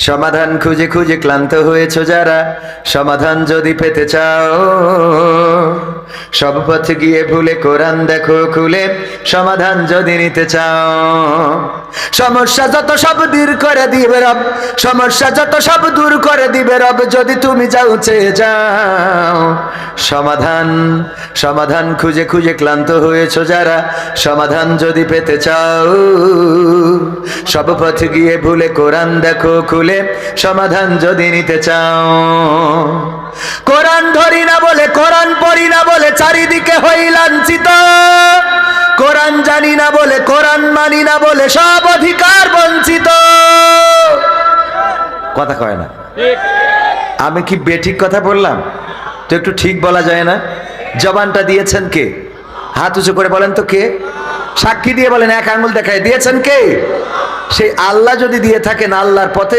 সমাধান খুঁজে খুঁজে ক্লান্ত হয়েছো যারা, সমাধান যদি পেতে চাও, সব পথ গিয়ে ভুলে কোরআন দেখো খুলে, সমাধান যদি নিতে চাও। সমস্যা যত সব দূর করে দিবে রব, সমস্যা যত সব দূর করে দিবে রব, যদি তুমি যাও চেয়ে যাও। সমাধান সমাধান খুঁজে খুঁজে ক্লান্ত হয়েছো যারা, সমাধান যদি পেতে চাও, সব পথ গিয়ে ভুলে কোরআন দেখো খুলে, সমাধান যদি নিতে চাও। কোরআন ধরি না বলে, কোরআন পড়ি না বলে চারিদিকে হই লাঞ্ছিত, কোরআন জানি না বলে, কোরআন মানি না বলে সব অধিকার বঞ্চিত। কথা কয় না? আমি কি বেঠিক কথা বললাম? তো একটু ঠিক বলা যায় না? জবানটা দিয়েছেন কে? হাত উঁচু করে বলেন তো কে? সাক্ষী দিয়ে বলেন, এক আঙ্গুল দেখায় দিয়েছেন কে? সেই আল্লাহ যদি দিয়ে থাকেন, আল্লাহর পথে